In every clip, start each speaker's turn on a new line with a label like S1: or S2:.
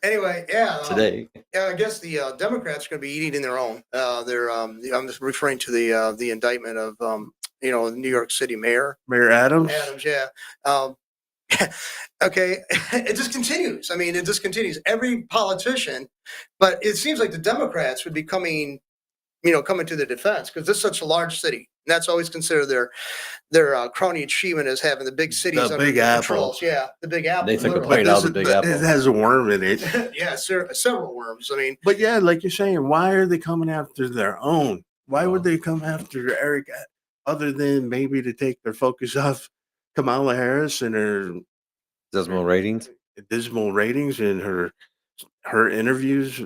S1: Anyway, yeah.
S2: today.
S1: Yeah, I guess the Democrats are going to be eating in their own. I'm just referring to the indictment of the New York City mayor
S3: Mayor Adams.
S1: Adams. Yeah. Um, okay, it just continues. I mean, it just continues. Every politician, but it seems like the Democrats would be coming to the defense because this is such a large city. And that's always considered their crony achievement as having the big cities
S3: The
S1: under
S3: Big
S1: their
S3: Apple.
S1: controls. Yeah, the Big Apple.
S2: They took a
S1: literally.
S2: bite out of the Big Apple.
S3: It has a worm in it.
S1: Yeah, several worms. I mean,
S3: But yeah, like you're saying, why are they coming after their own? Why would they come after Eric other than maybe to take their focus off Kamala Harris and her
S2: Dismal ratings.
S3: dismal ratings and her interviews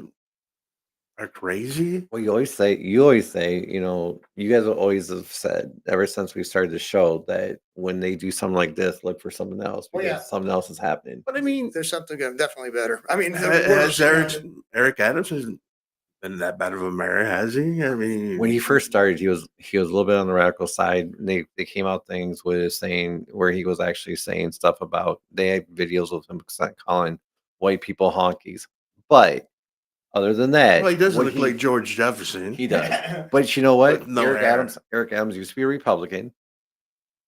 S3: are crazy?
S2: Well, you always say, you guys always have said ever since we started the show that when they do something like this, look for something else
S1: Well,
S2: because
S1: yeah.
S2: something else is happening.
S3: But I mean,
S1: there's something definitely better. I mean,
S3: has
S1: worse.
S3: Eric Adams hasn't been that bad of a mayor, has he? I mean,
S2: When he first started, he was a little bit on the radical side. And they came out things with saying where he was actually saying stuff about they had videos of him calling white people honkies, but other than that,
S3: well, he doesn't look like George Jefferson.
S2: He does. But you know what?
S3: With no
S2: Eric
S3: hair.
S2: Adams used to be a Republican.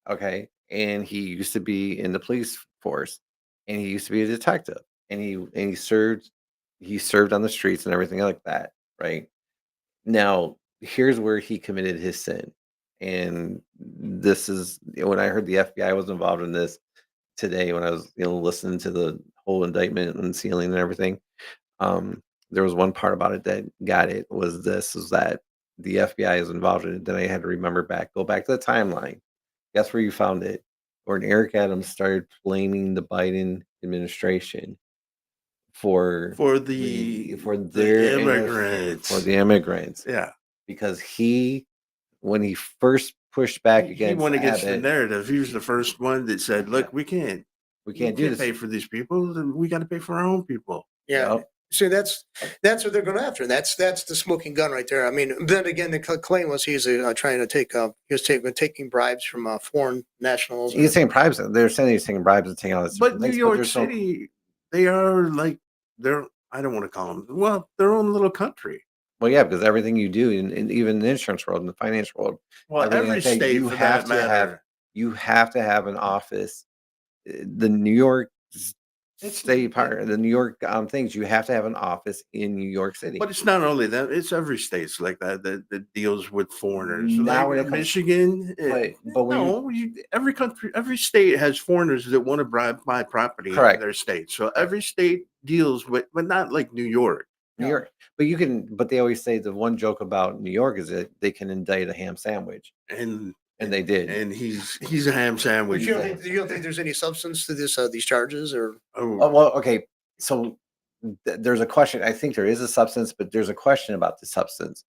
S2: Okay. And he used to be in the police force. And he used to be a detective. And he served on the streets and everything like that. Right. Now, here's where he committed his sin. And this is when I heard the FBI was involved in this today when I was, listening to the whole indictment and sealing and everything. There was one part about it that got it was that the FBI is involved in it. Then I had to go back to the timeline. Guess where you found it? When Eric Adams started blaming the Biden administration for
S3: the
S2: immigrants.
S3: Yeah,
S2: because when he first pushed back
S3: he
S2: against
S3: went against the
S2: Abbott,
S3: narrative. He was the first one that said, "Look, we can't
S2: do this.
S3: pay for these people. We got to pay for our own people."
S1: Yeah.
S2: Yep.
S1: See, that's what they're going after. That's the smoking gun right there. I mean, then again, the claim was he's trying to taking bribes from foreign nationals.
S2: He's taking bribes. They're saying he's taking bribes and taking all this.
S3: But New York City, they are like I don't want to call them their own little country.
S2: Well, yeah, because everything you do, in even the insurance world and the financial world,
S3: well, every state
S2: you have to have an office. The New York state part, the New York things, you have to have an office in New York City.
S3: But it's not only that; it's every state's like that deals with foreigners.
S2: Now
S3: like Michigan, every country, every state has foreigners that want to buy property in their state. So every state deals with, but not like New York.
S2: New York, but they always say the one joke about New York is that they can indict a ham sandwich, and they did,
S3: and he's a ham sandwich.
S1: You don't think there's any substance to these charges, or?
S2: Oh, well, okay. So there's a question. I think there is a substance, but there's a question about the substance.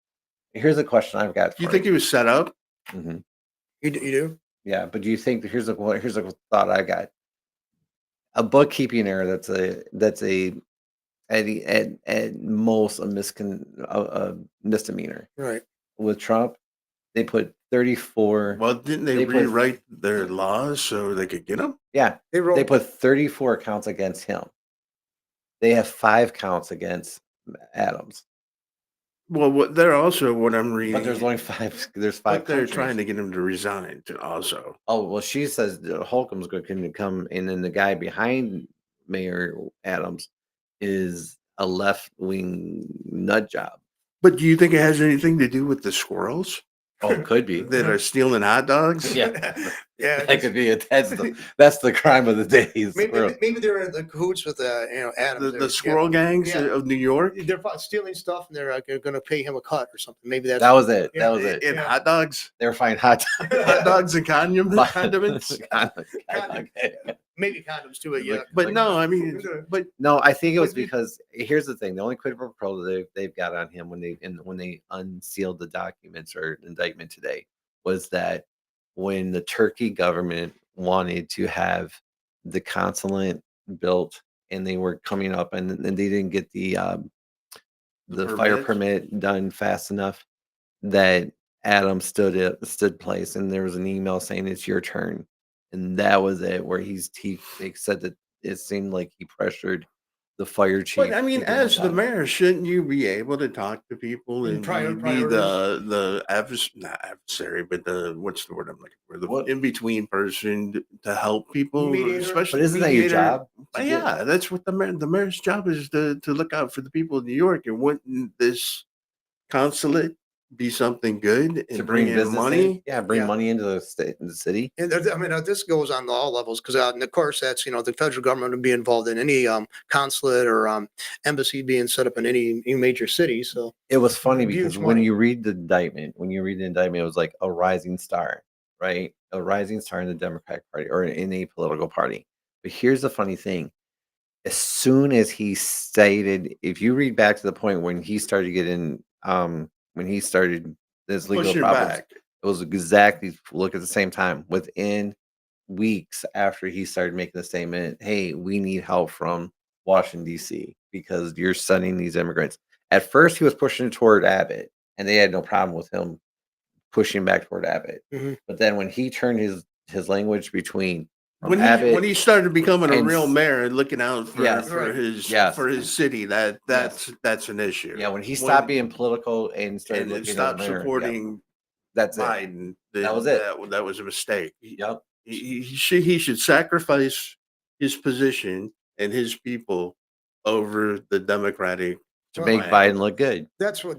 S2: Here's a question I've got.
S3: You think he was set up?
S2: Mm-hmm.
S1: You do?
S2: Yeah, but do you think here's a thought I got? A bookkeeping error that's at most a misdemeanor.
S1: Right.
S2: With Trump, they put 34.
S3: Well, didn't they rewrite their laws so they could get him?
S2: Yeah, they put 34 counts against him. They have 5 counts against Adams.
S3: Well, they're also what I'm reading.
S2: But there's only 5. There's 5.
S3: But they're trying to get him to resign. Also.
S2: Oh well, she says Holcomb's going to come, and then the guy behind Mayor Adams is a left-wing nut job.
S3: But do you think it has anything to do with the squirrels?
S2: Oh, it could be.
S3: That are stealing hot dogs?
S2: Yeah. That could be it. That's the crime of the day.
S1: Maybe they're in the cahoots with Adams.
S3: The squirrel gangs of New York?
S1: They're stealing stuff and they're going to pay him a cut or something. Maybe
S2: that was it.
S1: Yeah.
S2: That was it.
S3: And hot dogs?
S2: They were finding hot
S3: dogs and condiments?
S1: Maybe condoms too, yeah.
S3: But no, I mean,
S2: no, I think it was because here's the thing: the only quid pro quo they've got on him when they unsealed the documents or indictment today was that when the Turkey government wanted to have the consulate built and they were coming up and they didn't get the fire permit done fast enough, that Adam stood place and there was an email saying it's your turn. And that was it, where they said that it seemed like he pressured the fire chief.
S3: But I mean,
S2: to get
S3: as
S2: it
S3: the
S2: done.
S3: mayor, shouldn't you be able to talk to people
S1: And
S3: and be
S1: priorities.
S3: not adversary, but the what's the word I'm looking for? The
S2: What?
S3: in between person to help people,
S1: Mediator.
S2: But
S3: especially
S2: isn't that your
S3: mediator.
S2: job to get?
S3: Yeah, that's what the mayor's job is to look out for the people of New York. And wouldn't this consulate be something good
S2: To
S3: and bring
S2: bring
S3: in
S2: business in,
S3: money?
S2: yeah, bring
S1: Yeah.
S2: money into the state, in the city.
S1: And I mean, this goes on all levels because, and of course, that's the federal government would be involved in any consulate or embassy being set up in any major city. So
S2: It was funny because
S1: huge
S2: when
S1: money.
S2: you read the indictment, it was like a rising star, right? A rising star in the Democratic Party or in a political party. But here's the funny thing: as soon as he stated, if you read back to the point when he started getting, when he started his legal
S3: Pushing
S2: problems,
S3: back.
S2: it was exactly look at the same time within weeks after he started making the statement, "Hey, we need help from Washington D.C. because you're sending these immigrants." At first, he was pushing toward Abbott, and they had no problem with him pushing back toward Abbott.
S1: Mhm.
S2: But then when he turned his language between from
S3: When
S2: Abbott
S3: he started becoming a
S2: and
S3: real mayor and looking out
S2: yes,
S1: Right.
S2: yes,
S3: for his city,
S2: yes,
S3: that's an issue.
S2: yeah, when he stopped being political and started
S3: And
S2: looking as a
S3: stop
S2: mayor, yep,
S3: supporting
S2: that's it.
S3: Biden,
S2: That was it.
S3: that was a mistake.
S2: Yep.
S3: He should sacrifice his position and his people over the Democratic
S2: To
S1: Well,
S2: make
S3: plan.
S2: Biden look good.
S1: That's what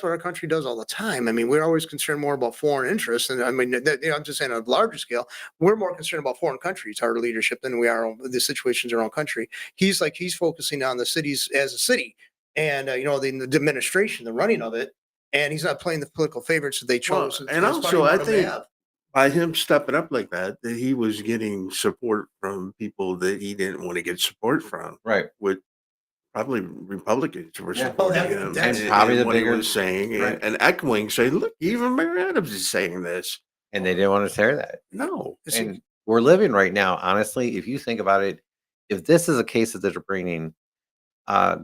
S1: our country does all the time. I mean, we're always concerned more about foreign interests, and I mean, I'm just saying on a larger scale, we're more concerned about foreign countries, our leadership, than we are on the situations in our own country. He's focusing on the cities as a city, and the administration, the running of it, and he's not playing the political favorites that they
S3: Well,
S1: chose.
S3: and
S1: That's why he
S3: also I
S1: wanted him to
S3: think
S1: have.
S3: by him stepping up like that, that he was getting support from people that he didn't want to get support from.
S2: Right.
S3: With probably Republicans were
S2: Yeah.
S3: supporting
S1: Oh,
S3: him
S1: that's
S2: And probably the
S3: what he
S2: bigger
S3: was saying
S2: right.
S3: and echoing, saying, "Look, even Mayor Adams is saying this."
S2: And they didn't want to share that.
S3: No,
S2: And we're living right now, honestly, if you think about it, if this is a case that they're bringing, uh,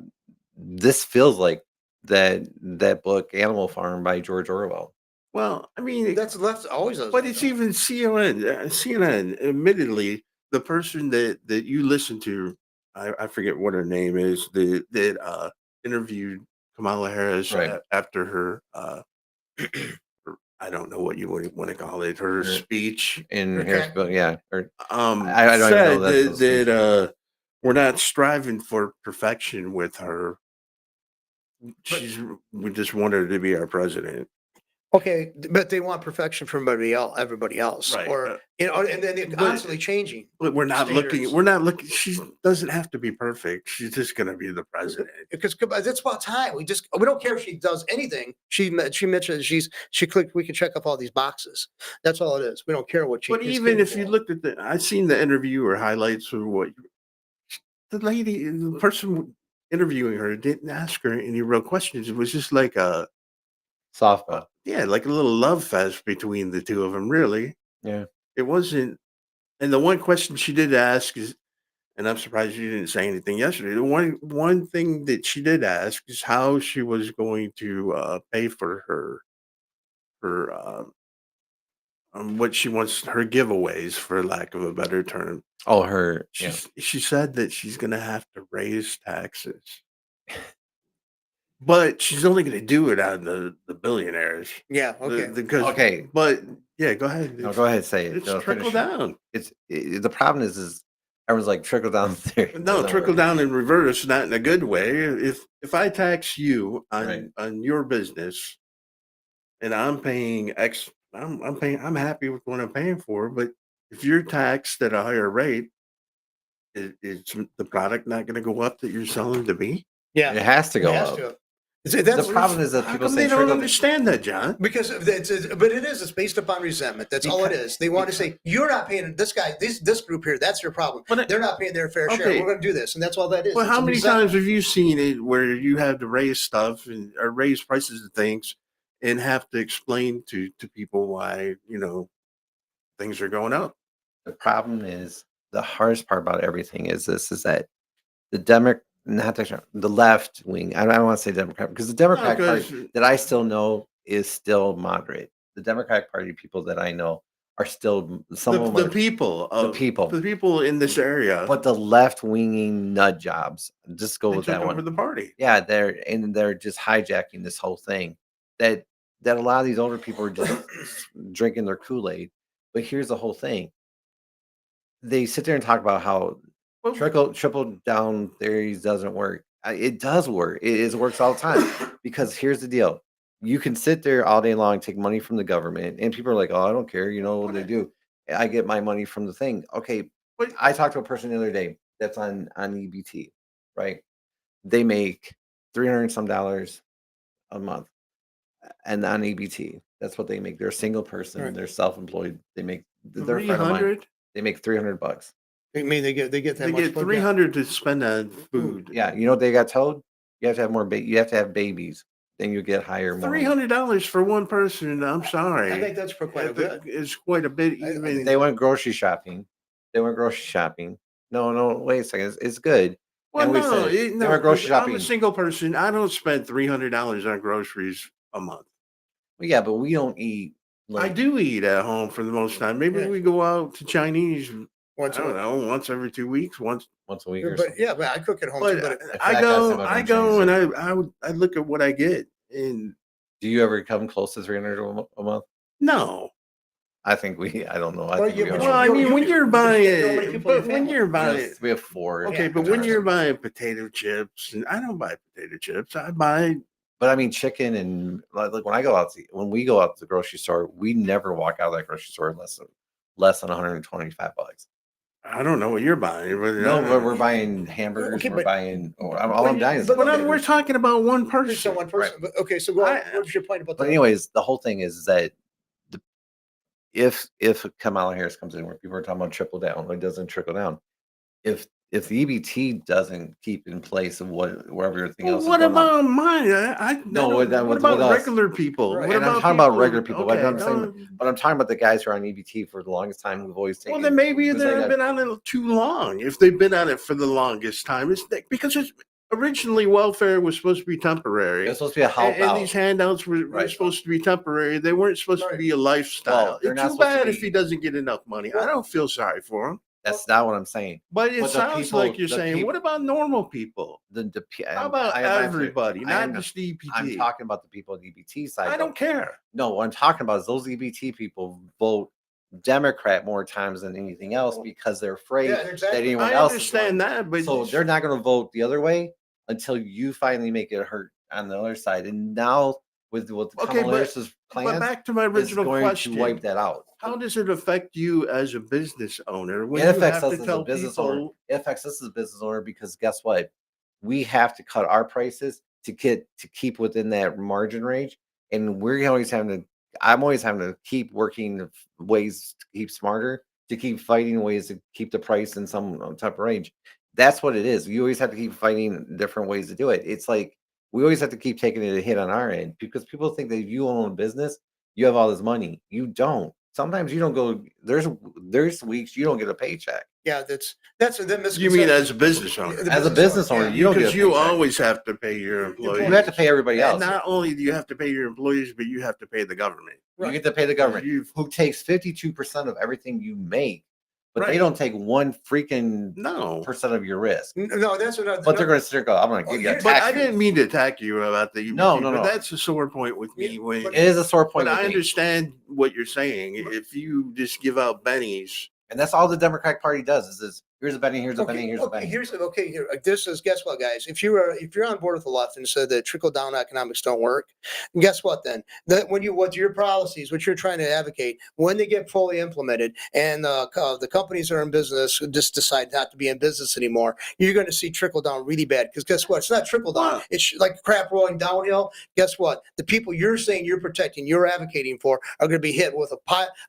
S2: this feels like that book Animal Farm by George Orwell.
S3: well, I mean,
S1: that's always us.
S3: but it's even CNN. CNN, admittedly, the person that you listen to, I forget what her name is, that interviewed Kamala Harris
S2: Right.
S3: after her. I don't know what you would want to call it. Her
S2: Her-
S3: speech.
S2: In
S1: Okay.
S2: Harrisburg, yeah. Or
S3: I
S2: don't even know
S3: said
S2: that's a speech.
S3: that we're not striving for perfection with her. We just want her to be our president.
S1: Okay, but they want perfection from everybody else,
S3: Right,
S1: or and then they're
S3: but-
S1: constantly changing.
S3: But we're not looking.
S1: Standards.
S3: We're not looking. She doesn't have to be perfect. She's just going to be the president.
S1: Because that's about time. We don't care if she does anything. She mentioned she clicked. We can check off all these boxes. That's all it is. We don't care what she.
S3: But
S1: is
S3: even if you
S1: capable of.
S3: looked at I seen the interview or highlights of what the person interviewing her didn't ask her any real questions. It was just like
S2: Softball.
S3: yeah, like a little love fest between the two of them. Really,
S2: Yeah.
S3: it wasn't. And the one question she did ask is, and I'm surprised you didn't say anything yesterday. The one thing that she did ask is how she was going to pay for her what she wants her giveaways, for lack of a better term.
S2: Oh, her. Yeah.
S3: She said that she's going to have to raise taxes, but she's only going to do it on the billionaires.
S1: Yeah. Okay.
S2: Okay.
S3: But yeah, go ahead.
S2: No, go ahead. Say it.
S3: It's
S2: No,
S3: trickle
S2: finish.
S3: down.
S2: The problem is everyone's like trickle down theory.
S3: No, trickle down in reverse, not in a good way. If I tax you
S2: Right.
S3: on your business, and I'm paying X, I'm happy with what I'm paying for. But if you're taxed at a higher rate, is the product not going to go up that you're selling to me?
S1: Yeah.
S2: It has to go
S1: It has
S2: up.
S1: to.
S2: The problem is that
S3: How
S2: people
S3: come
S2: say
S3: they don't
S2: trickle.
S3: understand that, John?
S1: Because but it's based upon resentment. That's all it is. They want to say you're not paying this guy, this group here. That's your problem.
S3: But
S1: They're not paying their fair share.
S3: okay.
S1: We're going to do this, and that's all that is.
S3: Well,
S1: It's
S3: how
S1: a
S3: many
S1: resentment.
S3: times have you seen it where you have to raise stuff or raise prices of things and have to explain to people why things are going up?
S2: The problem is the hardest part about everything is that the not the left wing. I don't want to say Democrat because the Democratic Party that I still know is still moderate. The Democratic Party people that I know are still some of them
S3: The
S2: are,
S3: people
S2: the
S3: the people in this area,
S2: but the left winging nut jobs. Just go
S3: they
S2: with
S3: took
S2: that
S3: over
S2: one.
S3: the party.
S2: Yeah, they're just hijacking this whole thing. That a lot of these older people are just drinking their Kool-Aid. But here's the whole thing. They sit there and talk about how
S3: Well,
S2: triple down theories doesn't work. It does work. It works all the time. Because here's the deal. You can sit there all day long, take money from the government, and people are like, "Oh, I don't care. You know what they do? I get my money from the thing." Okay,
S3: but
S2: I talked to a person the other day that's on EBT, right? They make 300 and some dollars a month, and on EBT, that's what they make. They're a single person.
S1: Right.
S2: They're self-employed. They make. They're a
S3: three
S2: friend of mine.
S3: hundred.
S2: They make $300.
S1: I mean, they get that
S3: They
S1: much.
S3: get
S1: but
S3: 300 to spend on food.
S2: Yeah, you know what they got told? You have to have more. You have to have babies, then you get higher more.
S3: $300 for one person. I'm sorry.
S1: I think that's for quite a bit.
S3: It's quite a bit.
S1: I
S3: Even
S1: think
S2: They went grocery shopping. They went grocery shopping. No, no, wait a second. It's good.
S3: well,
S2: And we
S3: no,
S2: said they
S3: no.
S2: went grocery
S3: 'Cause I'm
S2: shopping.
S3: a single person. I don't spend $300 on groceries a month.
S2: Well, yeah, but we don't eat.
S3: I do eat at home for the most time. Maybe
S1: Yeah.
S3: we go out to Chinese.
S1: Once
S3: I
S1: a
S3: don't
S1: week.
S3: know, once every 2 weeks, once.
S2: once a week or
S1: But
S2: something.
S1: yeah, but I cook at home too.
S3: But
S1: But
S3: I
S2: that
S3: go,
S2: guy's
S3: I
S2: never
S3: go,
S2: done
S3: and I look at what I get, and
S2: Do you ever come close to 300 a month?
S3: no.
S2: I think we. I don't know. I
S1: Well,
S2: think
S1: yeah,
S2: we
S1: but
S2: are.
S3: Well, I mean, when you're
S1: but you got so many
S3: buying,
S1: people in your
S3: but when
S1: family.
S3: you're buying,
S2: We have 4.
S3: okay,
S1: Yeah,
S3: but
S1: that's
S3: when
S1: what
S3: you're
S1: I'm
S3: buying potato chips, and I don't buy potato chips, I buy.
S2: But I mean, chicken and like when I go out to when we go out to the grocery store, we never walk out of that grocery store less than $125.
S3: I don't know what you're buying, but
S2: No, but we're buying hamburgers.
S1: Okay,
S2: We're
S1: but
S2: buying. All I'm buying is
S1: but
S3: but
S1: okay,
S3: we're talking about one
S1: just
S3: person.
S1: on one person.
S2: Right.
S1: But okay, so go on.
S3: I-
S1: What's your point about
S2: But
S1: the?
S2: anyways, the whole thing is that the, if Kamala Harris comes in, where people are talking about trickle down, or it doesn't trickle down, if the EBT doesn't keep in place of wherever everything
S3: Well,
S2: else is
S3: what
S2: going on.
S3: about mine?
S2: No,
S3: what
S2: what
S3: about
S2: else?
S3: regular people?
S1: Right.
S3: What
S2: And I'm
S3: about
S2: talking about regular people, but
S3: Okay,
S2: I'm saying, but I'm talking about the guys who are on EBT for the longest time who've always taken.
S3: well, then maybe
S2: because they
S3: they've
S2: got-
S3: been on it too long. If they've been on it for the longest time, because it's originally welfare was supposed to be temporary.
S2: It's supposed to be a help
S3: And
S2: out.
S3: these handouts were
S2: Right.
S3: supposed to be temporary. They weren't supposed to
S1: Right.
S3: be a lifestyle.
S2: Well, they're
S3: It's
S2: not
S3: too
S2: supposed to
S3: bad if
S2: be-
S3: he doesn't get enough money. I
S1: Well-
S3: don't feel sorry for him.
S2: That's not what I'm saying.
S3: But it
S2: But the
S3: sounds
S2: people-
S3: like you're
S2: the
S3: saying,
S2: peop-
S3: what about normal people? How about
S2: I am
S3: everybody,
S2: I
S3: not
S2: am-
S3: just EPT?
S2: I'm talking about the people on the EBT side.
S3: I
S2: though.
S3: don't care.
S2: No, what I'm talking about is those EBT people vote Democrat more times than anything else because they're afraid
S1: Yeah,
S2: that
S1: exactly.
S2: anyone
S3: I
S2: else
S3: understand that, but
S2: So they're not going to vote the other way until you finally make it hurt on the other side. And now with what
S3: Okay,
S2: Kamala Harris's
S3: but
S2: plans
S3: back to my
S2: is
S3: original
S2: going
S3: question.
S2: to wipe that out.
S3: How does it affect you as a business owner when
S2: It
S3: you
S2: affects
S3: have
S2: us
S3: to
S2: as a
S3: tell
S2: business owner.
S3: people?
S2: It affects us as a business owner because guess what? We have to cut our prices to keep within that margin range, and we're always having to. I'm always having to keep working ways to keep smarter, to keep fighting ways to keep the price in some type of range. That's what it is. You always have to keep fighting different ways to do it. It's like we always have to keep taking it a hit on our end because people think that if you own a business, you have all this money. You don't. Sometimes you don't go. There's weeks you don't get a paycheck.
S1: Yeah, that's a
S3: You mean as a business owner?
S1: The
S2: As a business owner,
S1: yeah.
S2: you don't get a
S3: Because you
S2: paycheck.
S3: always have to pay your employees.
S2: You have to pay everybody
S3: And
S2: else.
S3: not only do you have to pay your employees, but you have to pay the government.
S2: You get to pay the government,
S3: You've-
S2: who takes 52% of everything you make, but they
S3: Right.
S2: don't take one freaking
S3: No.
S2: percent of your risk.
S1: No, that's what.
S2: But they're going to sit there and go, I'm going to give you a
S1: Here's-
S3: But
S2: tax.
S3: I didn't mean to attack you about the EBT,
S2: No, no,
S3: but
S2: no.
S3: that's a sore point with me.
S1: Yeah,
S3: When,
S1: but
S2: It is a sore point.
S3: but
S2: with
S3: I
S2: me.
S3: understand what you're saying. If you just give out bennies,
S2: And that's all the Democratic Party does is here's a penny, here's a penny, here's a penny.
S1: Here. This is guess what, guys. If you're on board with the left and said that trickle down economics don't work, guess what then? That when you what your policies, what you're trying to advocate, when they get fully implemented, and the companies that are in business just decide not to be in business anymore, you're going to see trickle down really bad. Because guess what? It's not trickle down.
S3: Well-
S1: It's like crap rolling downhill. Guess what? The people you're saying you're protecting, you're advocating for, are going to be hit with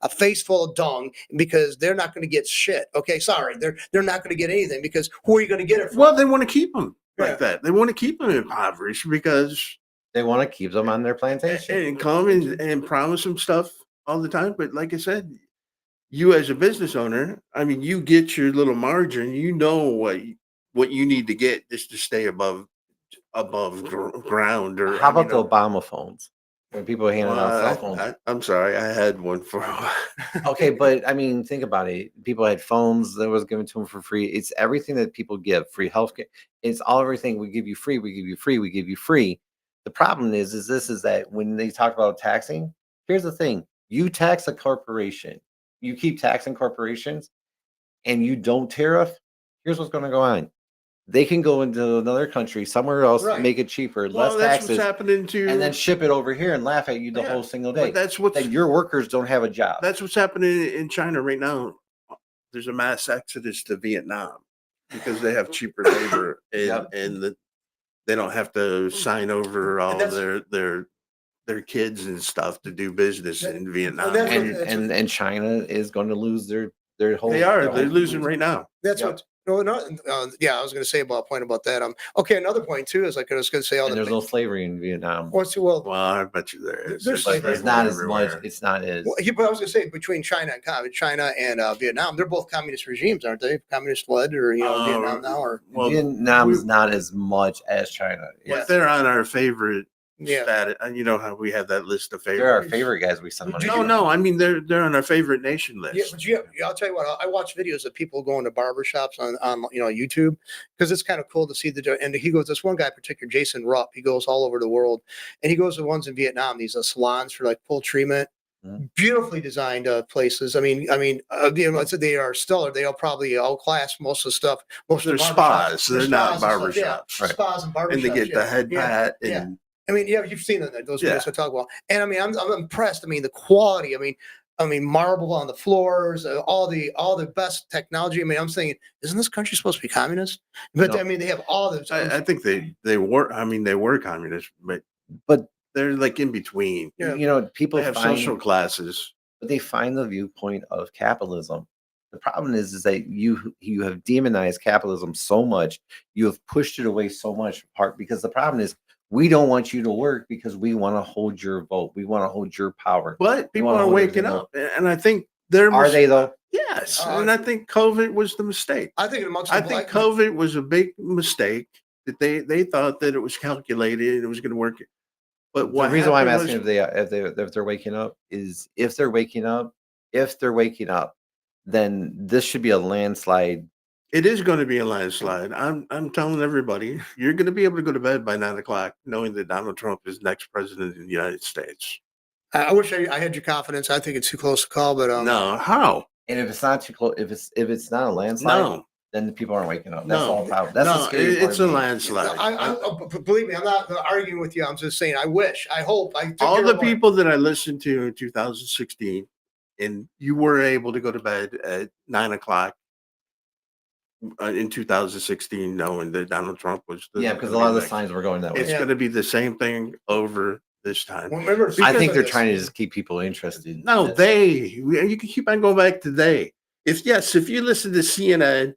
S1: a face full of dung because they're not going to get shit. Okay, sorry, they're not going to get anything because who are you going to get it from?
S3: well, they want to keep them
S1: Yeah.
S3: like that. They want to keep them impoverished because
S2: They want to keep them on their plantation.
S3: and come and promise them stuff all the time. But like I said, you as a business owner, I mean, you get your little margin. You know what you need to get just to stay above ground. Or
S2: How
S3: I mean,
S2: about the Obama phones? when people are handing out cell phones.
S3: I'm sorry, I had one for a while.
S2: Okay, but I mean, think about it. People had phones that was given to them for free. It's everything that people give free healthcare. It's all everything we give you free. We give you free. We give you free. The problem is this is that when they talk about taxing, here's the thing: you tax a corporation, you keep taxing corporations, and you don't tariff. Here's what's going to go on: they can go into another country, somewhere else,
S1: Right.
S2: make it cheaper,
S3: Well,
S2: less
S3: that's what's
S2: taxes,
S3: happening to,
S2: and then ship it over here and laugh at you the
S3: Yeah,
S2: whole single day.
S3: but that's what's
S2: That your workers don't have a job.
S3: that's what's happening in China right now. There's a mass exodus to Vietnam because they have cheaper labor and
S2: Yep.
S3: they don't have to sign over all
S1: that's-
S3: their kids and stuff to do business in Vietnam.
S1: that's what-
S2: And China is going to lose their whole.
S3: They are. They're losing right now.
S1: That's
S2: Yep.
S1: what. No, yeah, I was going to say about a point about that. Okay, another point too is like I was going to say all
S2: And
S1: the.
S2: there's no slavery in Vietnam.
S1: What's well,
S3: Well, I bet you there is.
S1: There's
S2: But
S1: slavery
S2: it's not as
S3: everywhere.
S2: much. It's not as.
S1: well, but I was going to say between China and Vietnam, they're both communist regimes, aren't they? Communist led, or Vietnam now, or
S3: Well,
S2: Vietnam's not as much as China.
S1: Yeah.
S3: they're on our favorite
S1: yeah.
S3: status. And you know how we have that list of favorites.
S2: They're our favorite guys. We send money.
S1: Did
S3: No,
S2: to.
S3: no. I mean, they're on our favorite nation list.
S1: Yeah, but I'll tell you what. I watch videos of people going to barber shops on YouTube because it's kind of cool to see and he goes. This one guy, in particular, Jason Rupp. He goes all over the world, and he goes to ones in Vietnam. These salons for like full treatment, beautifully designed places. I mean, they are stellar. They are probably outclass most of the stuff. Most
S3: They're
S1: of the
S3: spas. They're not
S1: barbershops.
S3: barbershops.
S2: Right.
S1: Spas and barbershops.
S3: And they get the head pat
S1: Yeah.
S3: and
S1: I mean, yeah, you've seen those
S3: Yeah.
S1: videos I talk about, and I mean, I'm impressed. I mean, the quality. I mean, marble on the floors, all the best technology. I mean, I'm saying, isn't this country supposed to be communist? But
S2: No.
S1: I mean, they have all this.
S3: I think they were. I mean, they were communist,
S2: But
S3: they're like in between.
S1: Yeah.
S2: People
S3: They have
S2: find,
S3: social classes.
S2: but they find the viewpoint of capitalism. The problem is that you have demonized capitalism so much, you have pushed it away so much. Part because the problem is we don't want you to work because we want to hold your vote, we want to hold your power.
S3: But people
S2: wanna
S3: are
S2: hold
S3: waking
S2: everything
S3: up, and I think they're
S2: Are they though?
S3: Yes, and I think COVID was the mistake.
S1: I think amongst
S3: I
S1: the
S3: think
S1: black
S3: COVID was a big mistake that they thought that it was calculated and it was going to work. But
S2: The reason why I'm asking if they're waking up is if they're waking up, then this should be a landslide.
S3: it is going to be a landslide. I'm telling everybody, you're going to be able to go to bed by 9 o'clock, knowing that Donald Trump is next president of the United States.
S1: I wish I had your confidence. I think it's too close to call, but
S3: No, how?
S2: And if it's not too close, if it's not a landslide,
S3: No,
S2: then the people aren't waking up. That's
S3: No.
S2: all problem. That's the
S3: no,
S2: scary part
S3: it's
S2: of
S3: a
S2: me.
S3: landslide.
S1: Believe me, I'm not arguing with you. I'm just saying, I wish, I hope, I took
S3: All
S1: your
S3: the
S1: word.
S3: people that I listened to in 2016, and you were able to go to bed at 9 o'clock in 2016, knowing that Donald Trump was
S2: Yeah, because a lot of the signs were going that way.
S3: It's
S1: Yeah.
S3: going to be the same thing over this time.
S1: Well, remember,
S2: I
S1: because
S2: think
S1: of
S2: they're
S1: this-
S2: trying to just keep people interested.
S3: No,
S2: That's-
S3: you can keep on going back to they. If you listen to CNN,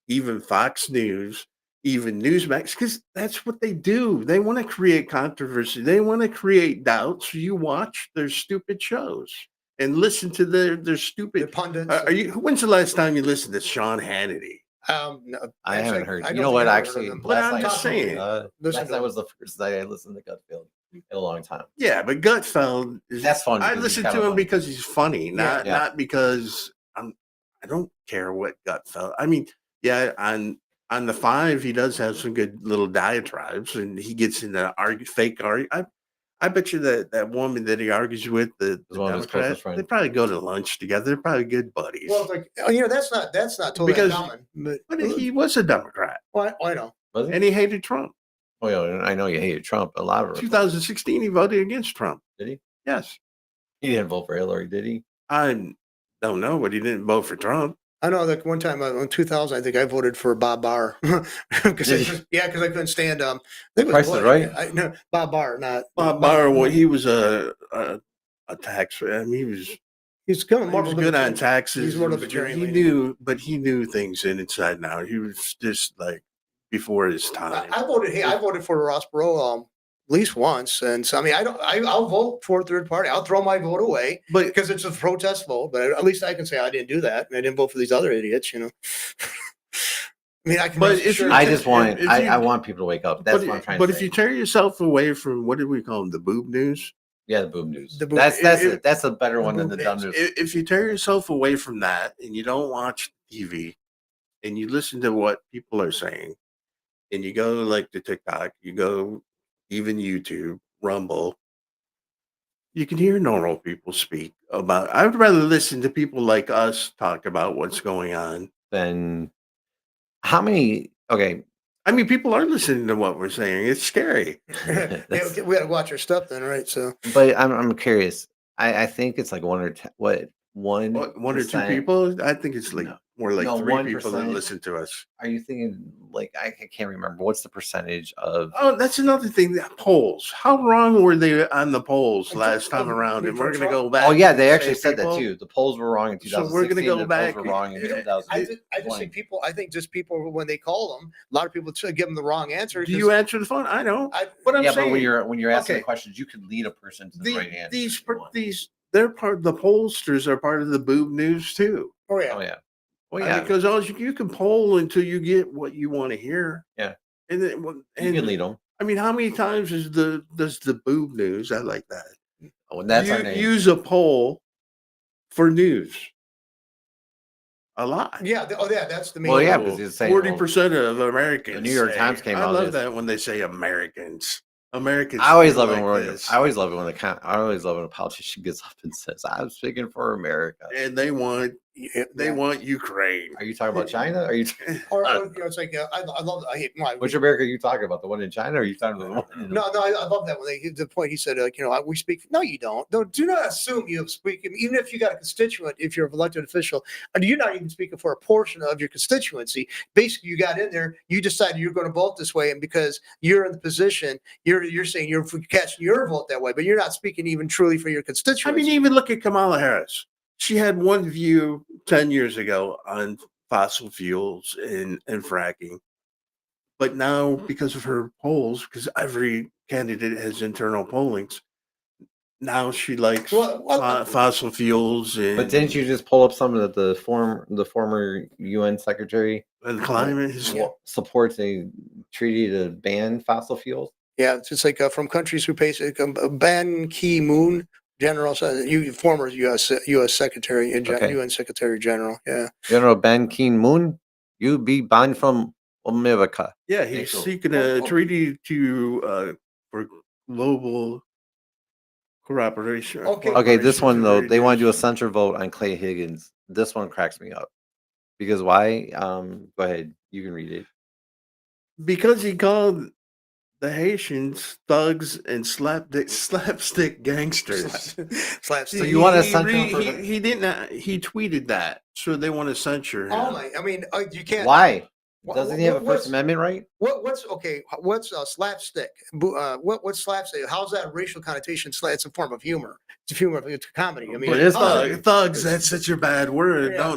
S3: even Fox News, even Newsmax, because that's what they do. They want to create controversy. They want to create doubt. So you watch their stupid shows and listen to their
S1: the
S3: stupid.
S1: pundits.
S3: When's the last time you listened to Sean Hannity?
S1: No,
S2: I
S1: actually,
S2: haven't heard.
S1: I
S2: You
S1: don't
S2: know
S1: think
S2: what?
S1: I've heard of
S2: Actually,
S1: them.
S3: But I'm just saying.
S1: Listen
S2: last
S1: to
S2: night was the first night I listened to Gutfield in a long time.
S3: Yeah, but Gutfeld is
S2: That's fun.
S3: I
S2: because he's
S3: listen
S2: kinda
S3: to him
S2: funny.
S3: because he's funny,
S1: Yeah.
S3: not because I don't care what Gutfeld. I mean, yeah, on the 5, he does have some good little diatribes, and he gets into fake argue. I bet you that woman that he argues with, the
S2: one of his
S3: Democrat,
S2: closest friends.
S3: they probably go to lunch together. They're probably good buddies.
S1: Well, it's like that's not totally
S3: Because-
S1: uncommon.
S3: But he was a Democrat,
S1: I know.
S2: Was he?
S3: and he hated Trump.
S2: Oh, yeah, I know you hated Trump. A lot of it.
S3: 2016, he voted against Trump.
S2: Did he?
S3: Yes,
S2: He didn't vote for Hillary, did he?
S3: I don't know, but he didn't vote for Trump.
S1: I know that one time in 2000, I think I voted for Bob Barr because I couldn't stand I think it was
S2: Price is
S1: Bush.
S2: Right?
S1: No, Bob Barr, not
S3: Bob Barr, well, he was a tax. I mean,
S1: He's coming
S3: he
S1: more
S3: was
S1: of a
S3: good on
S1: libertarian.
S3: taxes.
S1: He's more
S3: He
S1: of a
S3: was-
S1: libertarian
S3: He
S1: leaning.
S3: knew things inside and out. He was just like before his time.
S1: I voted. Hey, I voted for Ross Perot at least once, and so I mean, I'll vote for a third party. I'll throw my vote away
S3: But
S1: because it's a protest vote. But at least I can say I didn't do that. And I didn't vote for these other idiots. I mean, I can.
S3: But
S1: rest
S3: if you-
S1: assured-
S2: I just want.
S3: if
S2: I
S3: you-
S2: want people to wake up. That's what I'm trying
S3: but
S2: to
S3: if
S2: say.
S3: you tear yourself away from what did we call them, the boob news?
S2: Yeah, the boob news.
S1: The boob-
S2: That's
S3: it-
S2: that's a better
S1: the
S2: one than
S1: boob
S2: the dumb
S1: news.
S2: news.
S3: If you tear yourself away from that and you don't watch TV and you listen to what people are saying, and you go like to TikTok, you go even YouTube, Rumble, you can hear normal people speak about. I would rather listen to people like us talk about what's going on.
S2: Then how many? Okay,
S3: I mean, people are listening to what we're saying. It's scary.
S1: Yeah,
S2: that's-
S1: we got to watch our stuff then, right? So
S2: but I'm curious. I think it's like one
S3: One or two people? I think it's like
S2: No.
S3: more like
S2: No,
S3: 3 people that
S2: 1%.
S3: listen to us.
S2: Are you thinking like I can't remember what's the percentage of?
S3: Oh, that's another thing. The polls. How wrong were they on the polls last time
S1: Oh,
S3: around?
S1: you
S3: And
S1: mean
S3: we're
S1: for
S3: going to
S1: Trump?
S3: go back.
S2: Oh yeah,
S3: to
S2: they
S3: the
S2: actually
S3: same
S2: said that
S3: people?
S2: too. The polls were wrong in
S3: So
S2: 2016.
S3: we're gonna go
S2: the
S3: back-
S2: polls were wrong in
S1: You know,
S2: 2000.
S1: I just think people. I think just people when they call them, a lot of people give them the wrong answer.
S3: Do you answer the phone? I know.
S1: I,
S3: What I'm
S2: Yeah,
S3: saying.
S2: but when you're asking
S3: Okay.
S2: the questions, you could lead a person to the right answer.
S3: these
S2: if you want.
S3: they're part. The pollsters are part of the boob news too.
S1: oh yeah.
S2: Oh yeah. Well,
S3: I
S2: yeah.
S3: mean, because all you can poll until you get what you want to hear.
S2: Yeah.
S3: And then
S2: You
S3: and
S2: can lead them.
S3: I mean, how many times does the boob news? I like that.
S2: Oh, and that's our name.
S3: Use a poll for news. A lot.
S1: Yeah. Oh yeah. That's the main.
S2: Well, yeah, because it's saying
S3: 40% of Americans.
S2: The New York
S3: say-
S2: Times came
S3: I
S2: out
S3: love
S2: with-
S3: that when they say Americans. Americans.
S2: I always
S3: feel
S2: love
S3: like
S2: it when
S3: this.
S2: I always love it when I always love when a politician gets up and says, "I'm speaking for America."
S3: And they want
S1: Yeah.
S3: want Ukraine.
S2: Are you talking about China? Are you?
S1: Or you know, it's like I love. I hate. No,
S2: Which America are you talking about? The one in China? Or are you talking about the one?
S1: no, I love that when they the point he said, you know, we speak. No, you don't. Do not assume you speak. Even if you got a constituent, if you're an elected official, and you're not even speaking for a portion of your constituency. Basically, you got in there. You decided you're going to vote this way, and because you're in the position, you're saying you're casting your vote that way, but you're not speaking even truly for your
S3: I
S1: constituency.
S3: mean, even look at Kamala Harris. She had one view 10 years ago on fossil fuels and fracking. But now, because of her polls, because every candidate has internal pollings, now she likes fossil fuels and,
S2: But didn't you just pull up some of the former UN secretary
S3: and climate.
S1: Yeah.
S2: supports a treaty to ban fossil fuels?
S1: Yeah, it's just like from countries who pay Ban Ki-moon, General, former U.S. Secretary and
S2: Okay.
S1: UN Secretary General. Yeah,
S2: General Ban Ki-moon, you be banned from America.
S3: Yeah, he's
S2: so.
S3: seeking a treaty to for global cooperation.
S1: Okay.
S2: Okay, this one though, they want to do a
S3: reduce-
S2: censor vote on Clay Higgins. This one cracks me up. Because why? Go ahead, you can read it.
S3: because he called the Haitians thugs and slapstick gangsters.
S1: Slapstick.
S2: So you want to censor him for
S3: he didn't. He tweeted that, so they want to censor him.
S1: Oh my! I mean, you can't.
S2: Why?
S1: Wha-
S2: Doesn't he have a
S1: what's-
S2: First Amendment right?
S1: What's okay? What's slapstick? What's slapstick? How's that a racial connotation? It's a form of humor. It's a humor. It's a comedy. I mean,
S3: But
S2: it is
S1: how's
S2: funny.
S1: that-
S3: thugs. That's such a bad word.
S1: Yeah.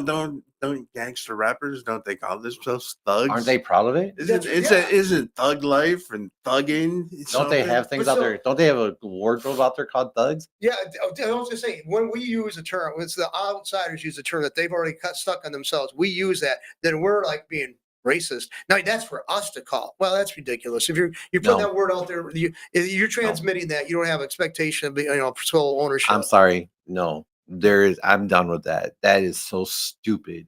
S3: Don't gangster rappers, don't they call themselves thugs?
S2: Aren't they proud of it?
S3: Isn't thug life and thugging?
S2: Don't they have things
S1: But
S2: out
S1: so-
S2: there? Don't they have a wardrobe out there called thugs?
S1: Yeah, I was just saying, when we use a term, it's the outsiders use a term that they've already stuck on themselves. We use that, then we're like being racist. Now that's for us to call. Well, that's ridiculous. If you're putting
S2: No.
S1: that word out there, you're transmitting that. You don't have expectation of sole ownership.
S2: I'm sorry. No, I'm done with that. That is so stupid.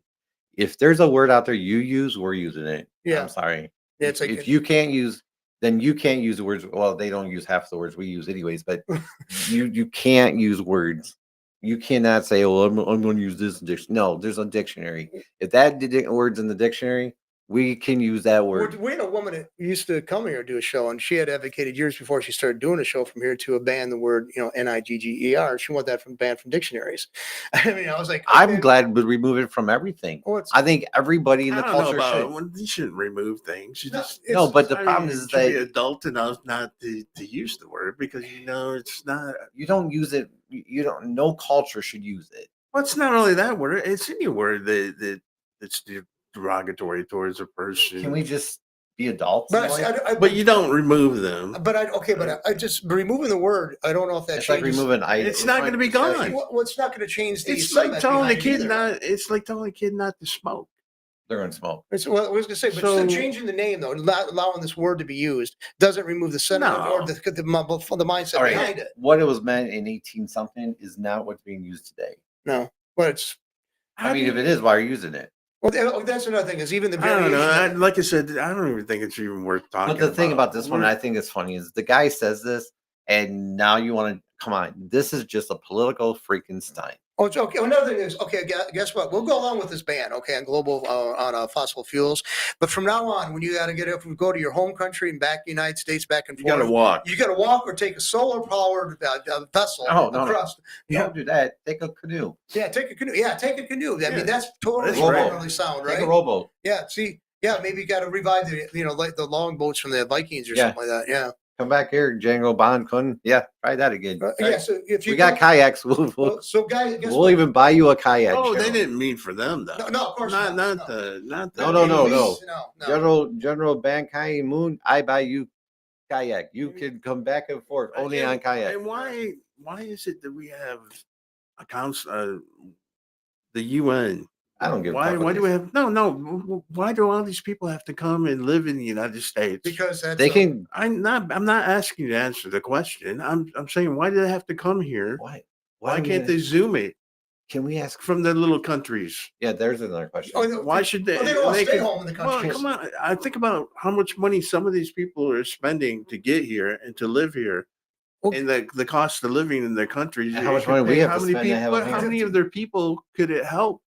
S2: If there's a word out there you use, we're using it.
S1: Yeah.
S2: I'm sorry.
S1: Yeah, it's like
S2: if you can't use, then you can't use the words. Well, they don't use half the words we use anyways, but you can't use words. You cannot say, "Oh, I'm going to use this dictionary." No, there's a dictionary. If that word's in the dictionary, we can use that word.
S1: We had a woman that used to come here and do a show, and she had advocated years before she started doing a show from here to ban the word, Nigger. She wanted that banned from dictionaries. I mean, I was like,
S2: I'm
S1: okay,
S2: glad we remove it from everything.
S1: well, it's-
S2: I think everybody in the
S3: I don't know
S2: culture
S3: about
S2: should.
S3: well, you shouldn't remove things. You
S1: No,
S3: just
S1: it's-
S2: No, but the
S3: I
S2: problem
S3: mean,
S2: is
S3: you should be
S2: that
S3: adult enough not to use the word because it's not.
S2: you don't use it. You don't. No culture should use it.
S3: Well, it's not only that word; it's any word that's derogatory towards a person.
S2: Can we just be adults?
S1: but
S2: in life?
S3: But you don't remove them.
S1: I just removing the word. I don't know if that
S2: It's like
S1: changes.
S2: removing item.
S3: It's not gonna be gone.
S1: Well, it's not going to change the.
S3: It's like
S1: sentiment
S3: telling a
S1: behind it
S3: kid
S1: either.
S3: not. It's like telling a kid not to smoke.
S2: They're going to smoke.
S1: Well, I was going to say, but
S3: So-
S1: still changing the name though, not allowing this word to be used, doesn't remove the sentiment or
S3: No.
S1: the mindset
S2: All right.
S1: behind it.
S2: What it was meant in 18 something is not what's being used today.
S1: No, but it's
S2: I mean, if it is, why are you using it?
S1: that's another thing. Is even the
S3: I don't
S1: variation.
S3: know.
S1: of it.
S3: Like I said, I don't even think it's even worth talking.
S2: But the thing about this one,
S3: We're-
S2: I think is funny, is the guy says this, and now you want to come on. This is just a political freaking stunt.
S1: Oh, it's okay. Another thing is, okay, guess what? We'll go along with this ban, okay, on global on fossil fuels. But from now on, when you got to go to your home country and back to the United States, back and
S3: you
S1: forth,
S3: got to walk.
S1: you got to walk or take a solar powered vessel
S2: No.
S1: across.
S2: Don't do that. Take a canoe.
S1: Yeah, take a canoe. Yeah, take a canoe. I
S3: Yeah.
S1: mean, that's totally
S3: That's right.
S1: generally sound, right?
S2: Take a rowboat.
S1: Yeah. See, yeah, maybe you got to revive the like the longboats from the Vikings or
S2: Yeah.
S1: something like that. Yeah.
S2: Come back here, Django Bond Kun. Yeah, try that again.
S1: Yeah. So if you
S2: We got kayaks. We'll
S1: so guys, guess
S2: we'll
S1: what?
S2: even buy you a kayak.
S3: Oh, they
S2: Cheryl.
S3: didn't mean for them though.
S1: No, of course
S3: not
S1: not.
S3: not the not the
S2: No, no, no,
S1: no.
S2: General Ban Kai Moon, I buy you kayak. You can come back and forth only on kayak.
S3: And why is it that we have accounts the UN?
S2: I don't give a
S3: why
S2: fuck what
S3: why
S2: they
S3: do we
S2: say.
S3: have why do all these people have to come and live in the United States?
S1: Because that's
S2: They can.
S3: I'm not asking you to answer the question. I'm saying why do they have to come here?
S2: Why?
S3: Why
S2: do we
S3: can't they Zoom it
S2: Can we ask?
S3: from their little countries?
S2: Yeah, there's another question.
S1: Oh, no,
S3: Why should they?
S1: well, they don't want to stay
S3: could-
S1: home in the
S3: Well,
S1: country.
S3: come on. I think about how much money some of these people are spending to get here and to live here,
S1: Well,
S3: and the cost of living in their countries.
S2: And how
S3: it
S2: much
S3: could
S2: money we
S3: pay-
S2: have
S3: how
S2: to
S3: many
S2: spend to have
S3: people?
S2: them
S3: How
S2: here.
S3: many of their people could it help?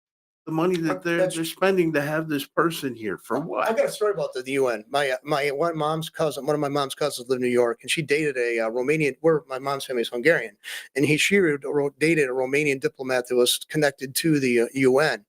S3: The money that
S1: That's-
S3: they're spending to have this person here for
S1: I
S3: what?
S1: got a story about the UN. My one of my mom's cousins lived in New York, and she dated a Romanian. My mom's family is Hungarian, and she dated a Romanian diplomat that was connected to the UN.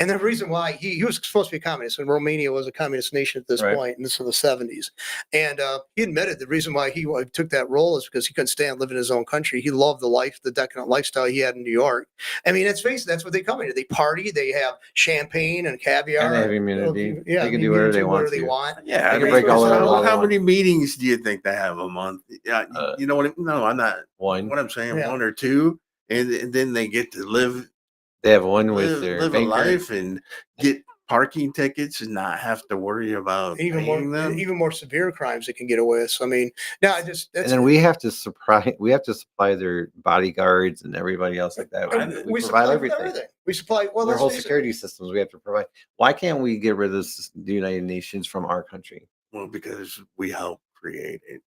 S1: And the reason why he was supposed to be a communist, and Romania was a communist nation at this
S2: Right.
S1: point, and this was the 70s. And he admitted the reason why he took that role is because he couldn't stand living in his own country. He loved the decadent lifestyle he had in New York. I mean, let's face it, that's what they come into. They party, they have champagne and caviar.
S2: And they have immunity.
S1: Yeah,
S2: They can do whatever they want to.
S3: Yeah,
S2: They
S3: I
S2: can
S3: mean,
S2: break all
S1: their
S3: how,
S1: laws
S2: they
S3: how
S2: want.
S3: many meetings do you think they have a month? Yeah,
S2: Uh,
S3: you know what? No, I'm not.
S2: One.
S3: What I'm saying,
S1: Yeah.
S3: one or two, and then they get to live
S2: They have one with their
S3: live a
S2: banker.
S3: life and get parking tickets and not have to worry about
S1: even
S3: paying
S1: more
S3: them.
S1: even more severe crimes they can get away with. So I mean, no, I just
S2: And
S1: that's
S2: then we have to supply their bodyguards and everybody else like that. We
S1: supply
S2: provide
S1: them
S2: everything.
S1: We supply
S2: Their
S1: let's
S2: whole
S1: face it.
S2: security systems we have to provide. Why can't we get rid of the United Nations from our country?
S3: Well, because we help create it.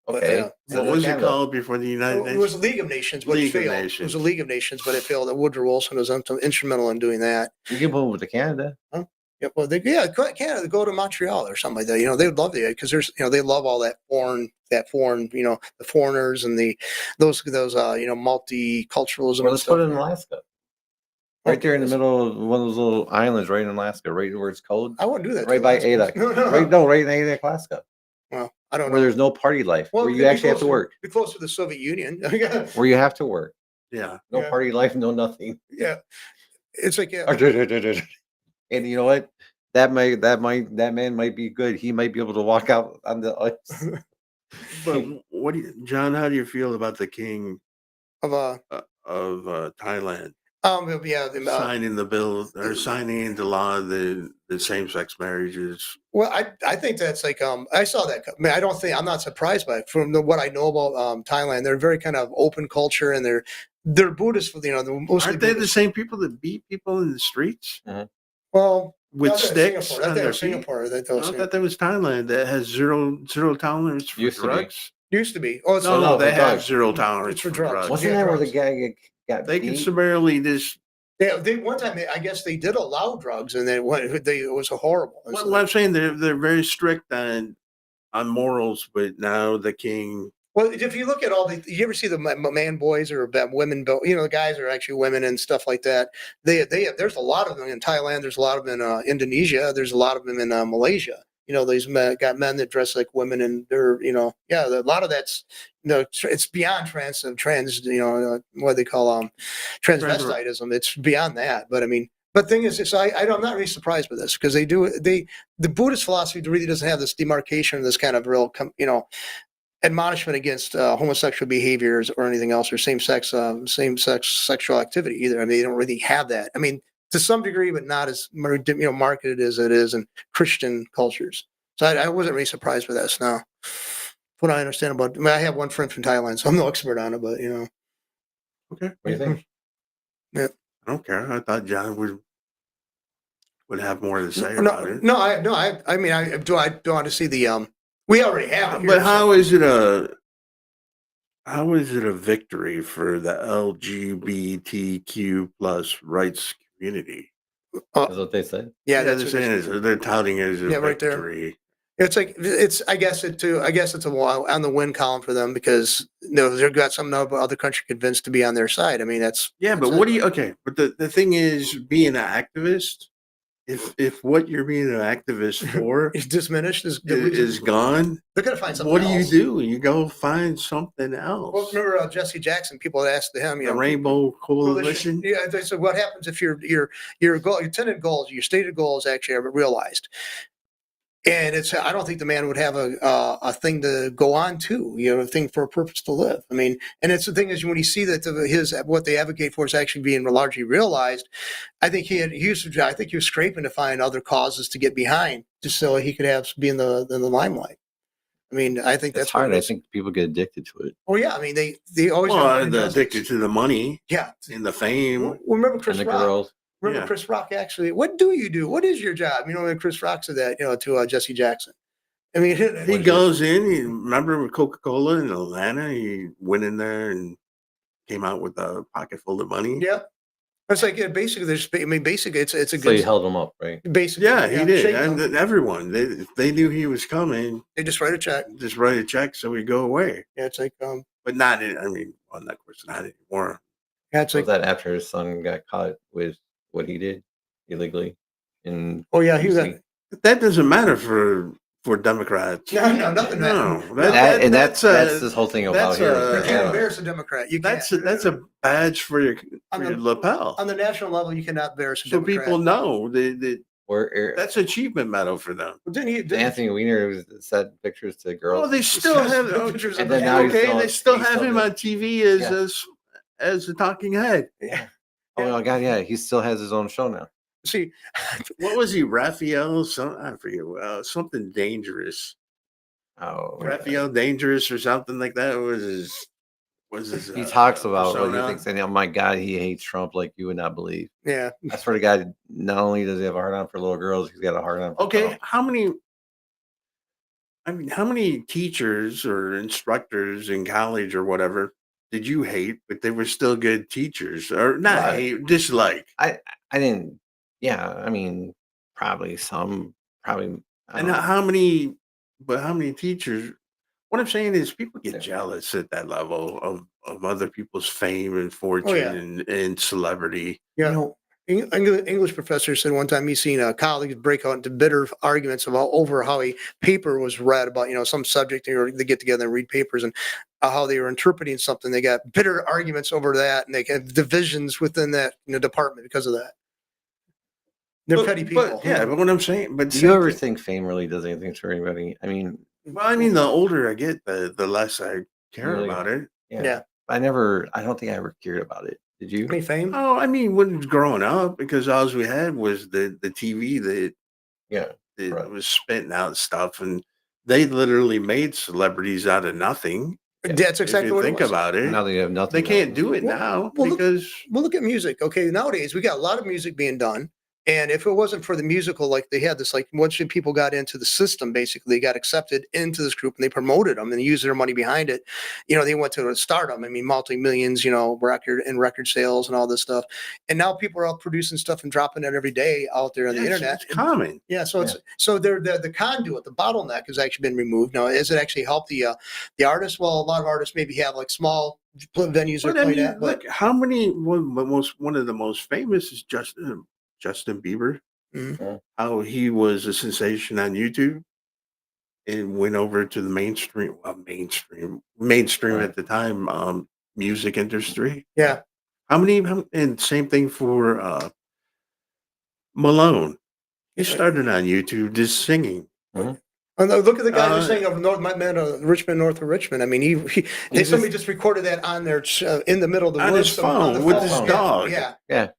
S1: But,
S2: Okay.
S1: yeah.
S2: so
S3: What was it
S2: Canada.
S3: called before the United
S1: It was
S3: Nations?
S1: a League of Nations, but
S3: League
S1: it
S3: of
S1: failed. It was
S3: Nations.
S1: a League of Nations, but it failed. Woodrow Wilson was instrumental in doing that.
S2: We can move to Canada.
S1: Yeah, well, Canada, go to Montreal or something like that. They would love it because they love all that foreign, the foreigners and those multiculturalism.
S2: Well,
S1: and
S2: let's
S1: stuff.
S2: put it in Alaska. Right there in the middle of one of those little islands, right in Alaska, right where it's cold.
S1: I wouldn't do that.
S2: Right
S1: to
S2: by
S1: Alaska.
S2: Ada. Right in Ada, Alaska.
S1: Well, I don't
S2: Where
S1: know.
S2: there's no party life.
S1: Well,
S2: Where you
S1: it'd be
S2: actually have to
S1: closer-
S2: work.
S1: Be close to the Soviet Union.
S2: Where you have to work.
S3: Yeah.
S2: No
S1: Yeah.
S2: party life, no nothing.
S1: Yeah, it's like
S2: And you know what? That man might be good. He might be able to walk out on the ice.
S3: But John? How do you feel about the king
S1: of
S3: of Thailand
S1: yeah.
S3: signing the bill or signing into law the same sex marriages?
S1: Well, I think that's like I saw that. I mean, I'm not surprised by it. From what I know about Thailand. They're very kind of open culture, and they're Buddhist. Mostly
S3: Aren't they the
S1: Buddhist.
S3: same people that beat people in the streets
S1: Well,
S3: with
S1: that's
S3: sticks
S1: Singapore.
S3: on
S1: That's
S3: their feet?
S1: Singapore.
S3: I thought that was Thailand that has zero tolerance for
S2: Used to be.
S3: drugs.
S1: Used to be. Oh, it's
S3: No,
S2: no,
S3: they
S2: for
S3: have
S2: drugs.
S3: zero tolerance
S1: It's for
S3: for
S1: drugs.
S3: drugs.
S2: Wasn't
S1: Yeah,
S2: that where the
S1: drugs.
S2: guy got
S3: They can
S2: beat?
S3: summarily just.
S1: they one time I guess they did allow drugs, and it was horrible. And so
S3: Well, I'm saying they're very strict on morals, but now the king.
S1: Well, if you look at you ever see the man boys or women, the guys are actually women and stuff like that. There's a lot of them in Thailand. There's a lot of them in Indonesia. There's a lot of them in Malaysia. These got men that dress like women, and they're, a lot of that's, it's beyond trans, what they call transvestitism. It's beyond that. But I mean, but thing is, I'm not really surprised by this because the Buddhist philosophy really doesn't have this demarcation, this kind of real, admonishment against homosexual behaviors or anything else or same sex sexual activity either. I mean, they don't really have that. I mean, to some degree, but not as marketed as it is in Christian cultures. So I wasn't really surprised by that. Now, what I understand about, I mean, I have one friend from Thailand, so I'm no expert on it, but
S3: Okay.
S2: What do you think?
S1: yeah.
S3: I don't care. I thought John would have more to say
S1: No,
S3: about it.
S1: I mean, I don't want to see the. We already have it. Here,
S3: But
S1: so-
S3: how is it a victory for the LGBTQ plus rights community?
S2: That's what they said.
S1: Yeah,
S3: They're
S1: that's what
S3: saying they're touting it as a
S1: Yeah, right there.
S3: victory.
S1: it's like it's. I guess it's a while on the win column for them because they've got some other country convinced to be on their side. I mean, that's
S3: Yeah, but what do you? Okay, but the thing is, being an activist, if what you're being an activist for
S1: it's diminished.
S3: is gone,
S1: They're going to find something.
S3: what do you
S1: else.
S3: do? You go find something else.
S1: Well, remember Jesse Jackson? People had asked him,
S3: The Rainbow Coalition.
S1: Yeah, they said, what happens if your goal, your tenant goals, your stated goals actually are realized? And I don't think the man would have a thing to go on to, a thing for a purpose to live. I mean, and it's the thing is when you see that what they advocate for is actually being largely realized, I think he was scraping to find other causes to get behind just so he could be in the limelight. I mean, I think
S2: That's
S1: that's
S2: hard.
S1: what
S2: I think people get addicted to it.
S1: Oh yeah, I mean they always
S3: They're addicted to the money
S1: Yeah,
S3: and the fame.
S1: Well, remember Chris
S2: And the
S1: Rock?
S2: girls.
S1: Remember
S3: Yeah.
S1: Chris Rock actually? What do you do? What is your job? When Chris Rock said that, to Jesse Jackson. I mean,
S3: He goes in. Remember with Coca-Cola in Atlanta, he went in there and came out with a pocket full of money.
S1: Yeah, it's like basically basically it's a
S2: So
S1: good.
S2: you held them up, right?
S1: Basically,
S3: Yeah, he did.
S1: shake
S3: And
S1: them.
S3: everyone, they knew he was coming.
S1: They just write a check.
S3: Just write a check so we go away.
S1: Yeah, it's like
S3: But not in, I mean, well, of course, not anymore.
S1: yeah, it's
S2: Was
S1: like
S2: that after his son got caught with what he did illegally?
S1: oh yeah, he was.
S2: UC?
S3: But that doesn't matter for Democrats.
S1: No, nothing.
S3: No,
S2: That's this whole thing about
S3: that's
S2: here.
S3: a-
S1: You
S2: is
S1: can't
S2: that-
S1: embarrass a Democrat. You can't.
S3: that's a badge for your
S1: On the-
S3: lapel.
S1: on the national level. You cannot embarrass a
S3: So
S1: Democrat.
S3: people know
S2: Where
S3: that's an achievement medal for them.
S1: Well, didn't
S2: Anthony Weiner sent pictures to girls.
S3: Well, they still have
S1: pictures
S2: And
S1: of
S2: then
S1: the
S2: now he's
S3: okay.
S2: still-
S3: They still
S2: he's
S3: have
S2: still
S3: him
S2: doing-
S3: on TV
S2: Yeah.
S3: as a talking head.
S1: Yeah.
S2: Oh my god, yeah, he still has his own show now.
S1: See,
S3: What was he, Raphael? I forget. Something dangerous.
S2: Oh,
S3: Raphael Dangerous or something like that was his.
S2: he talks about what he
S3: persona.
S2: thinks, and oh my god, he hates Trump like you would not believe.
S1: yeah,
S2: I swear to God, not only does he have a hard on for little girls, he's got a hard on. For
S3: Okay,
S2: Trump.
S3: how many teachers or instructors in college or whatever did you hate, but they were still good teachers, or not
S2: Right.
S3: hate, dislike?
S2: I didn't. Yeah, I mean, probably some. Probably. I
S3: And
S2: don't know.
S3: how many? But how many teachers? What I'm saying is, people get
S2: Yeah.
S3: jealous at that level of other people's fame and fortune
S1: yeah.
S3: and celebrity.
S1: yeah. English professor said one time he's seen colleagues break out into bitter arguments over how a paper was read about some subject, or they get together and read papers and how they were interpreting something. They got bitter arguments over that, and they have divisions within that department because of that. They're petty people.
S3: But what I'm saying, but
S2: Do you
S3: same
S2: ever
S3: thing-
S2: think fame really does anything for anybody? I mean,
S3: Well, I mean, the older I get, the less I care
S2: Really?
S3: about it.
S2: yeah.
S1: Yeah.
S2: I don't think I ever cared about it. Did you?
S1: Any fame?
S3: Oh, I mean, when growing up, because all we had was the TV
S2: Yeah.
S3: that
S2: Right.
S3: was spitting out stuff, and they literally made celebrities out of nothing.
S1: That's
S3: If
S1: exactly
S3: you
S1: what
S3: think
S1: it was.
S3: about it,
S2: Now they have nothing.
S3: they can't
S2: else.
S3: do it
S1: Well-
S3: now
S1: well, look-
S3: because
S1: Well, look at music. Okay, nowadays we got a lot of music being done. And if it wasn't for the musical, like they had this, like once people got into the system, basically they got accepted into this group and they promoted them and used their money behind it. They went to stardom. I mean, multi-millions, record sales and all this stuff. And now people are out producing stuff and dropping it every day out there on the
S3: it's-
S1: internet.
S3: it's common.
S1: Yeah, so they're the conduit, the bottleneck has actually been removed. Now, has it actually helped the artists? Well, a lot of artists maybe have like small venues they're
S3: But I
S1: playing
S3: mean,
S1: at, but
S3: look, how many? One of the most famous is Justin Bieber.
S1: Mhm.
S3: How he was a sensation on YouTube and went over to the mainstream. Well, mainstream
S2: Right.
S3: at the time. Music industry.
S1: yeah,
S3: And same thing for Malone. He started on YouTube just singing.
S1: and look at the guy who's
S3: Uh,
S1: saying of Richmond, north of Richmond. I mean, somebody just recorded that on their in the middle of the
S3: On
S1: woods
S3: his phone
S1: the
S3: with his
S1: phone.
S3: dog.
S1: Yeah,
S2: Yeah.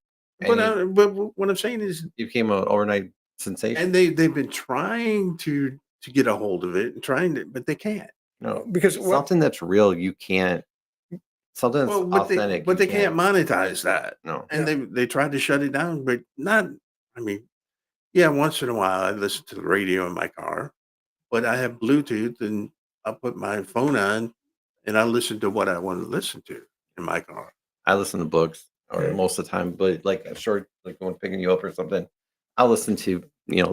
S3: But what I'm saying is,
S2: You became an overnight sensation.
S3: and they've been trying to get a hold of it and trying to, but they can't.
S2: No,
S1: because what,
S2: something that's real, you can't. Something that's
S3: Well, but
S2: authentic, you
S3: they can't monetize that,
S2: No,
S3: and
S1: Yeah.
S3: they tried to shut it down, but not. I mean, yeah, once in a while I listen to the radio in my car, but I have Bluetooth, and I put my phone on, and I listen to what I want to listen to in my car.
S2: I listen to books or
S1: Yeah.
S2: most of the time, but like a short, like when picking you up or something, I'll listen to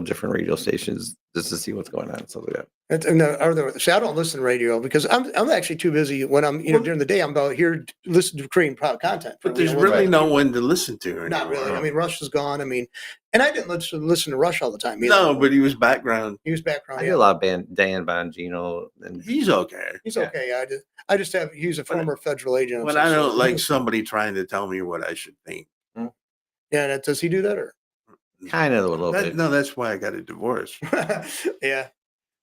S2: different radio stations just to see what's going on and stuff like that.
S1: see, I don't listen to radio because I'm actually too busy when I'm
S3: Well,
S1: during the day. I'm about here to listen to creating content.
S3: But
S1: from,
S3: there's
S1: what's
S3: really
S1: on
S3: no
S1: TV.
S3: one to listen to anymore.
S1: Not really. I
S2: No.
S1: mean, Rush is gone. I mean, and I didn't listen to Rush all the time either.
S3: No, but he was background.
S1: He was background.
S2: I
S1: Yeah.
S2: do a lot of Dan Bongino, and
S3: He's okay.
S1: He's
S2: Yeah.
S1: okay. I just have he's a former federal agent. of
S3: But
S1: some
S3: I don't
S1: sort.
S3: like somebody trying to tell me what I should think.
S1: Yeah, does he do that or?
S2: kind of a little bit.
S3: No, that's why I got a divorce.
S1: Yeah.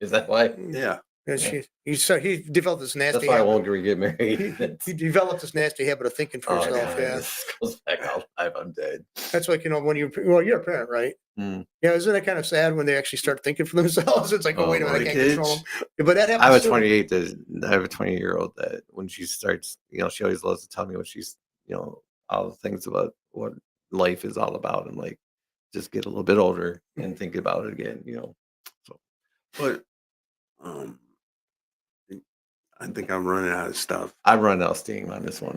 S2: Is that why?
S3: Yeah.
S1: Yeah. He developed this nasty.
S2: That's why I
S1: habit.
S2: won't get married.
S1: He developed this nasty habit of thinking for
S2: Oh,
S1: himself.
S2: God,
S1: Yeah.
S2: this goes back all life. I'm dead.
S1: That's like, when you're a parent, right?
S2: Mm.
S1: Yeah, isn't it kind of sad when they actually start thinking for themselves? It's like, oh,
S2: Oh,
S1: wait a minute, I
S3: the
S1: can't control
S3: kids.
S1: them. But that happens.
S2: I have a
S1: too.
S2: 28. I have a 20-year-old that when she starts, she always loves to tell me what she's, all the things about what life is all about, and like just get a little bit older and think about it again. So
S3: But I think I'm running out of stuff.
S2: I run out of steam on this one.